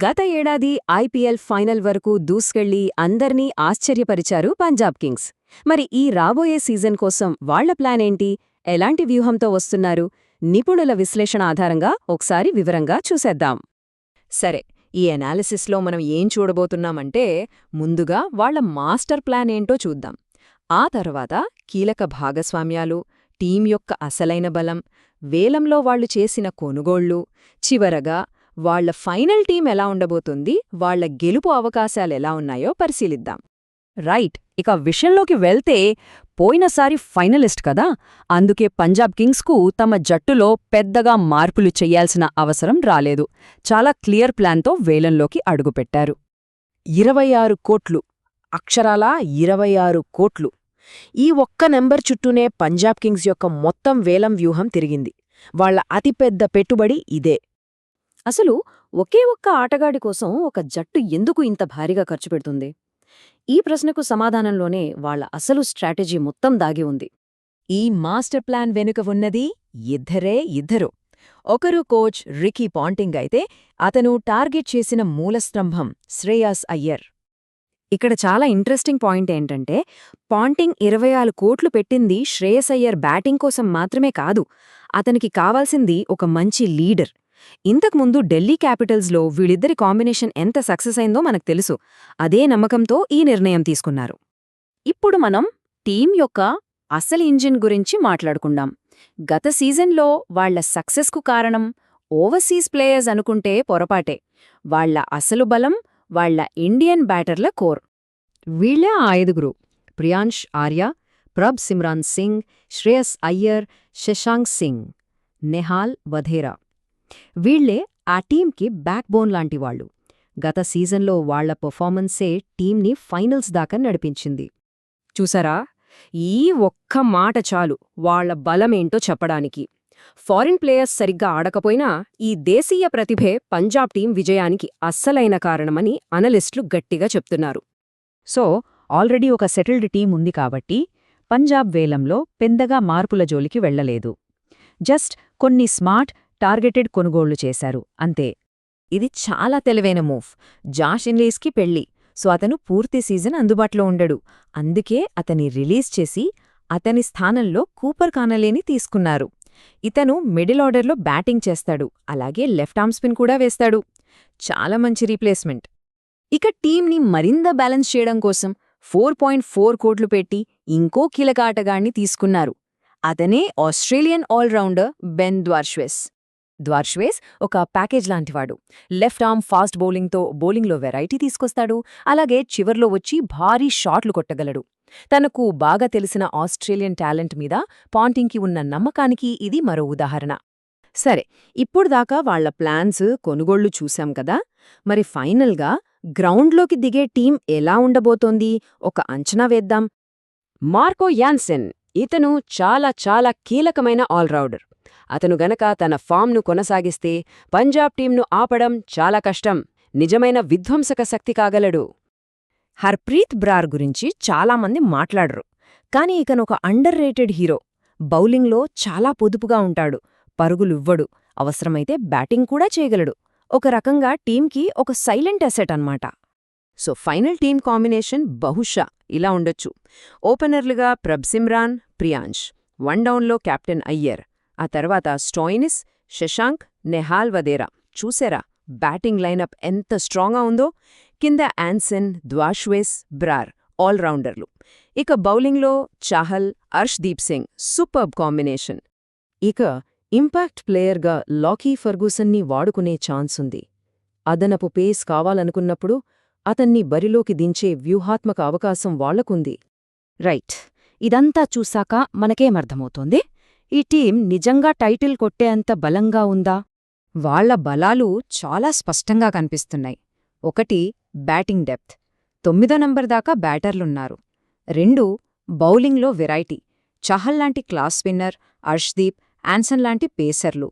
గత ఏడాది IPL final వరకు దూసుకెళ్లి అందర్నీ ఆశ్చర్యపరిచారు పంజాబ్ కింగ్స్. మరి ఈ రాబోయే సీజన్ కోసం వాళ్ల ప్లానేంటి, ఎలాంటి వ్యూహంతో వస్తున్నారు? నిపుణుల విశ్లేషణ ఆధారంగా ఒకసారి వివరంగా చూసేద్దాం. సరే, ఈ ఎనాలిసిస్లో మనం ఏం చూడబోతున్నామంటే, ముందుగా వాళ్ల మాస్టర్ ప్లాన్ ఏంటో చూద్దాం. ఆ తర్వాత కీలక భాగస్వామ్యాలు, టీం యొక్క అసలైన బలం, వేలంలో వాళ్లు చేసిన కొనుగోళ్లు, చివరగా వాళ్ల ఫైనల్ టీం ఎలా ఉండబోతుంది, వాళ్ల గెలుపు అవకాశాలెలా ఉన్నాయో పరిశీలిద్దాం. రైట్, ఇక విషయంలోకి వెళ్తే పోయినసారి ఫైనలిస్ట్ కదా, అందుకే పంజాబ్ కింగ్స్కు తమ జట్టులో పెద్దగా మార్పులు చెయ్యాల్సిన అవసరం రాలేదు. చాలా క్లియర్ ప్లాన్తో వేలంలోకి అడుగుపెట్టారు. 26 కోట్లు, అక్షరాలా 26 కోట్లు. ఈ ఒక్క నెంబర్ చుట్టూనే పంజాబ్ కింగ్స్ యొక్క మొత్తం వేలం వ్యూహం తిరిగింది. వాళ్ల అతిపెద్ద పెట్టుబడి ఇదే. అసలు ఒకే ఒక్క ఆటగాడి కోసం ఒక జట్టు ఎందుకు ఇంత భారీగా ఖర్చు పెడుతుంది? ఈ ప్రశ్నకు సమాధానంలోనే వాళ్ల అసలు స్ట్రాటజీ మొత్తం దాగి ఉంది. ఈ మాస్టర్ ప్లాన్ వెనుక ఉన్నది ఇద్దరు. ఒకరు కోచ్ రికీ పాంటింగ్ అయితే, అతను టార్గెట్ చేసిన మూలస్తంభం శ్రేయాస్ అయ్యర్. ఇక్కడ చాలా ఇంట్రెస్టింగ్ పాయింట్ ఏంటంటే, పాంటింగ్ 26 కోట్లు పెట్టింది శ్రేయస్ అయ్యర్ బ్యాటింగ్ కోసం మాత్రమే కాదు, అతనికి కావాల్సింది ఒక మంచి లీడర్. ఇంతకుముందు ఢిల్లీ క్యాపిటల్స్లో వీళ్ళిద్దరి కాంబినేషన్ ఎంత సక్సెస్ అయిందో మనకు తెలుసు. అదే నమ్మకంతో ఈ నిర్ణయం తీసుకున్నారు. ఇప్పుడు మనం టీం యొక్క అసలు ఇంజిన్ గురించి మాట్లాడుకుందాం. గత సీజన్లో వాళ్ల సక్సెస్కు కారణం ఓవర్సీస్ ప్లేయర్స్ అనుకుంటే పొరపాటే. వాళ్ల అసలు బలం వాళ్ల ఇండియన్ బ్యాటర్ల కోర్. వీళ్లే ఆ 5: ప్రియాంష్ ఆర్య, ప్రభ్ సిమ్రాన్ సింగ్, శ్రేయస్ అయ్యర్, శశాంక్ సింగ్, నెహాల్ వధేరా. వీళ్లే ఆ టీంకి బ్యాక్ బోన్ లాంటివాళ్లు. గత సీజన్లో వాళ్ల పెర్ఫార్మెన్సే టీంని ఫైనల్స్ దాకా నడిపించింది. చూసారా, ఈ ఒక్క మాట చాలు వాళ్ల బలమేంటో చెప్పడానికి. ఫారిన్ ప్లేయర్స్ సరిగ్గా ఆడకపోయినా ఈ దేశీయ ప్రతిభే పంజాబ్ టీం విజయానికి అస్సలైన కారణమని అనలిస్టులు గట్టిగా చెప్తున్నారు. సో, ఆల్రెడీ ఒక సెటిల్డ్ టీం ఉంది కాబట్టి పంజాబ్ వేలంలో పెద్దగా మార్పుల జోలికి వెళ్లలేదు. జస్ట్ కొన్ని స్మార్ట్ టార్గెటెడ్ కొనుగోళ్లు చేశారు అంతే. ఇది చాలా తెలివైన మూవ్. జాష్ ఇన్లీస్కి పెళ్లి, సో అతను పూర్తి సీజన్ అందుబాటులో ఉండడు. అందుకే అతని రిలీజ్ చేసి అతని స్థానంలో కూపర్ కానలేని తీసుకున్నారు. ఇతను మిడిల్ ఆర్డర్లో బ్యాటింగ్ చేస్తాడు, అలాగే లెఫ్ట్ ఆర్మ్ స్పిన్ కూడా వేస్తాడు. చాలా మంచి రీప్లేస్మెంట్. ఇక టీంని మరింత బ్యాలెన్స్ చేయడం కోసం 4.4 కోట్లు పెట్టి ఇంకో కీలక ఆటగాణ్ణి తీసుకున్నారు. అతనే ఆస్ట్రేలియన్ ఆల్రౌండర్ బెన్ ద్వార్ష్వేస్. ద్వార్ష్వేస్ ఒక ప్యాకేజ్ లాంటివాడు. లెఫ్ట్ ఆర్మ్ ఫాస్ట్ బౌలింగ్తో బౌలింగ్లో వెరైటీ తీసుకొస్తాడు, అలాగే చివర్లో వచ్చి భారీ షాట్లు కొట్టగలడు. తనకు బాగా తెలిసిన ఆస్ట్రేలియన్ టాలెంట్ మీద పాంటింగ్కి ఉన్న నమ్మకానికి ఇది మరో ఉదాహరణ. సరే, ఇప్పుడుదాకా వాళ్ల ప్లాన్స్, కొనుగోళ్లు చూశాం కదా, మరి ఫైనల్గా గ్రౌండ్లోకి దిగే టీం ఎలా ఉండబోతోంది ఒక అంచనా వేద్దాం. మార్కో యాన్సెన్, ఇతను చాలా కీలకమైన ఆల్రౌండర్. అతను గనక తన ఫామ్ను కొనసాగిస్తే పంజాబ్ టీంను ఆపడం చాలా కష్టం. నిజమైన విధ్వంసక శక్తి కాగలడు. హర్ప్రీత్ బ్రార్ గురించి చాలామంది మాట్లాడరు, కాని ఇకనొక అండర్ రేటెడ్ హీరో. బౌలింగ్లో చాలా పొదుపుగా ఉంటాడు, పరుగులివ్వడు, అవసరమైతే బ్యాటింగ్ కూడా చేయగలడు. ఒక రకంగా టీంకి ఒక సైలెంట్ అసెట్ అన్నమాట. సో ఫైనల్ టీం కాంబినేషన్ బహుశా ఇలా ఉండొచ్చు. ఓపెనర్లుగా ప్రభ్ సిమ్రాన్, ప్రియాంష్, వన్ డౌన్లో కెప్టెన్ అయ్యర్, ఆ తర్వాత స్టోయినిస్, శశాంక్, నెహాల్ వధేరా. చూసారా బ్యాటింగ్ లైనప్ ఎంత స్ట్రాంగ్గా ఉందో? కింద యాన్సెన్, ద్వార్ష్వేస్, బ్రార్ ఆల్రౌండర్లు. ఇక బౌలింగ్లో చాహల్, అర్ష్దీప్ సింగ్ సూపర్బ్ కాంబినేషన్. ఇక ఇంపాక్ట్ ప్లేయర్గా లాకీ ఫర్గూసన్ని వాడుకునే ఛాన్స్ ఉంది. అదనపు పేస్ కావాలనుకున్నప్పుడు అతన్ని బరిలోకి దించే వ్యూహాత్మక అవకాశం వాళ్లకుంది. రైట్, ఇదంతా చూశాక మనకేమర్థమవుతోంది? ఈ టీం నిజంగా టైటిల్ కొట్టేంత బలంగా ఉందా? వాళ్ల బలాలు చాలా స్పష్టంగా కనిపిస్తున్నాయి. 1 బ్యాటింగ్ డెప్త్, 9వ నంబర్ దాకా బ్యాటర్లున్నారు. 2 బౌలింగ్లో వెరైటీ, చహల్ లాంటి క్లాస్ స్పిన్నర్, అర్ష్దీప్, యాన్సన్ లాంటి పేసర్లు.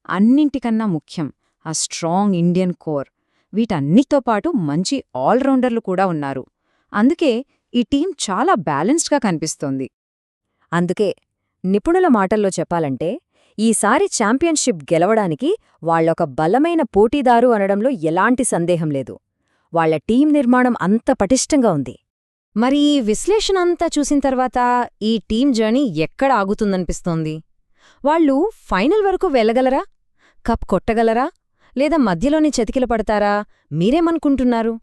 అన్నింటికన్నా ముఖ్యం ఆ స్ట్రాంగ్ ఇండియన్ కోర్. వీటన్నిటితో పాటు మంచి ఆల్రౌండర్లు కూడా ఉన్నారు. అందుకే ఈ టీం చాలా బ్యాలెన్స్డ్గా కనిపిస్తోంది. అందుకే నిపుణుల మాటల్లో చెప్పాలంటే ఈసారి ఛాంపియన్షిప్ గెలవడానికి వాళ్లొక బలమైన పోటీదారు అనడంలో ఎలాంటి సందేహం లేదు. వాళ్ల టీం నిర్మాణం అంత పటిష్టంగా ఉంది. మరి ఈ విశ్లేషణ అంతా చూసిన తర్వాత ఈ టీం జర్నీ ఎక్కడ ఆగుతుందనిపిస్తోంది? వాళ్ళు ఫైనల్ వరకు వెళ్ళగలరా? కప్ కొట్టగలరా? లేదా మధ్యలోనే చతికిల పడతారా? మీరేమనుకుంటున్నారు?